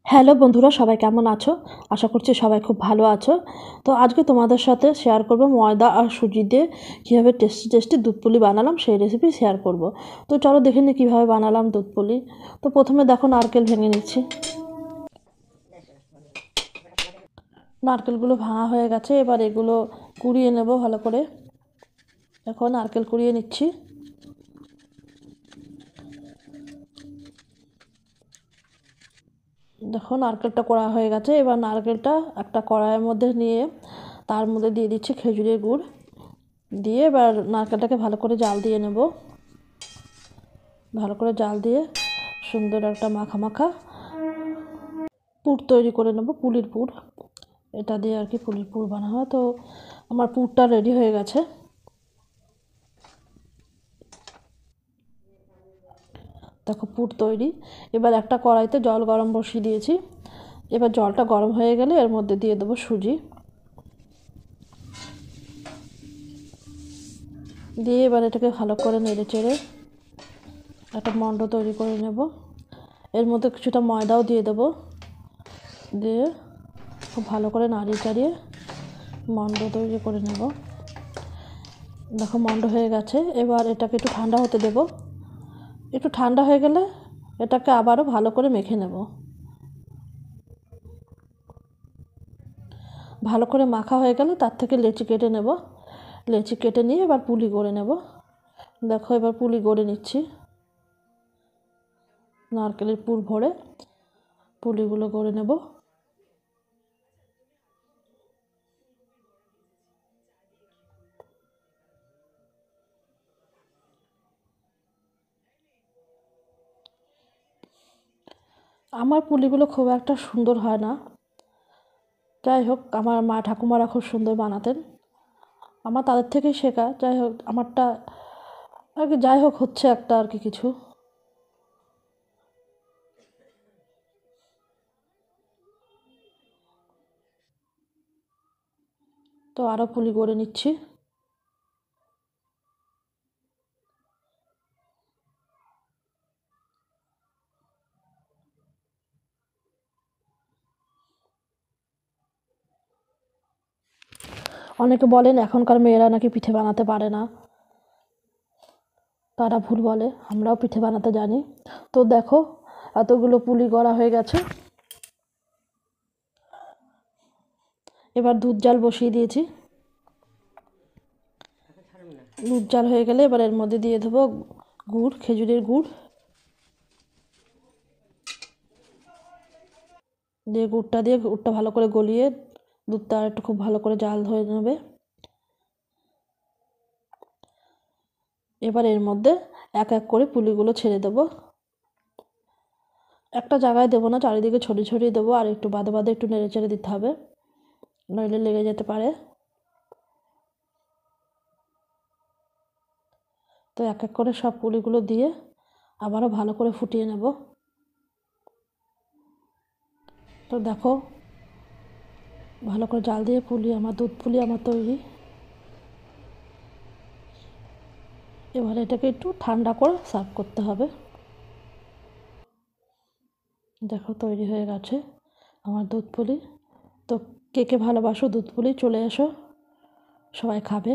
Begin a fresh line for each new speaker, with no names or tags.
Hello বন্ধুরা, সবাই কেমন আছো? আশা করছি সবাই খুব ভালো আছো। তো আজকে তোমাদের সাথে শেয়ার করব ময়দা আর সুজি দিয়ে কীভাবে টেস্টি টেস্টি দুধ পুলি বানালাম সেই রেসিপি শেয়ার করব। তো চলো দেখে নিই কীভাবে বানালাম দুধ পুলি। তো প্রথমে দেখো নারকেল ভেঙে নিচ্ছি। নারকেলগুলো ভাঙা হয়ে গেছে, এবার এগুলো কুড়িয়ে নেব ভালো করে। এখন নারকেল কুড়িয়ে নিচ্ছি। দেখো নারকেলটা কড়া হয়ে গেছে, এবার নারকেলটা একটা কড়াইয়ের মধ্যে নিয়ে তার মধ্যে দিয়ে দিচ্ছি খেজুরের গুড় দিয়ে এবার নারকেলটাকে ভালো করে জাল দিয়ে নেব। ভালো করে জাল দিয়ে সুন্দর একটা মাখা মাখা পুর তৈরি করে নেব, পুলির পুর। এটা দিয়ে আর কি পুলির পুর বানানো হয়। তো আমার পুরটা রেডি হয়ে গেছে। দেখো পুর তৈরি। এবার একটা কড়াইতে জল গরম বসিয়ে দিয়েছি। এবার জলটা গরম হয়ে গেলে এর মধ্যে দিয়ে দেবো সুজি। দিয়ে এবার এটাকে ভালো করে নেড়ে চেড়ে একটা মণ্ড তৈরি করে নেব। এর মধ্যে কিছুটা ময়দাও দিয়ে দেবো। দিয়ে খুব ভালো করে নাড়িয়ে চাড়িয়ে মণ্ড তৈরি করে নেব। দেখো মণ্ড হয়ে গেছে। এবার এটাকে একটু ঠান্ডা হতে দেব। একটু ঠান্ডা হয়ে গেলে এটাকে আবারও ভালো করে মেখে নেব। ভালো করে মাখা হয়ে গেলে তার থেকে লেচি কেটে নেব। লেচি কেটে নিয়ে এবার পুলি গড়ে নেব। দেখো এবার পুলি গড়ে নিচ্ছি। নারকেলের পুর ভরে পুলিগুলো গড়ে নেব। আমার পুলিগুলো খুব একটা সুন্দর হয় না, যাই হোক আমার মা ঠাকুমারা খুব সুন্দর বানাতেন। আমার তাদের থেকেই শেখা। যাই হোক আমারটা আর কি, যাই হোক হচ্ছে একটা আর কি কিছু। তো আরও পুলি গড়ে নিচ্ছি। অনেকে বলেন এখনকার মেয়েরা নাকি পিঠে বানাতে পারে না, তারা ভুল বলে। আমরাও পিঠে বানাতে জানি। তো দেখো এতগুলো পুলি গড়া হয়ে গেছে। এবার দুধ জাল বসিয়ে দিয়েছি। দুধ জাল হয়ে গেলে এবার এর মধ্যে দিয়ে দেবো গুড়, খেজুরের গুড়। দিয়ে গুড়টা ভালো করে গলিয়ে দুধটা একটু খুব ভালো করে জাল হয়ে নেবে। এবার এর মধ্যে এক এক করে পুলিগুলো ছেড়ে দেবো। একটা জায়গায় দেবো না, চারিদিকে ছড়িয়ে ছড়িয়ে দেবো। আর একটু বাদে বাদে একটু নেড়ে চেড়ে দিতে হবে, নইলে লেগে যেতে পারে। তো এক এক করে সব পুলিগুলো দিয়ে আবারও ভালো করে ফুটিয়ে নেব। তো দেখো ভালো করে জাল দিয়ে দুধ পুলি আমার তৈরি। এবার এটাকে একটু ঠান্ডা করে সার্ভ করতে হবে। দেখো তৈরি হয়ে গেছে আমার দুধ পুলি। তো কে কে ভালোবাসো দুধ পুলি, চলে এসো, সবাই খাবে।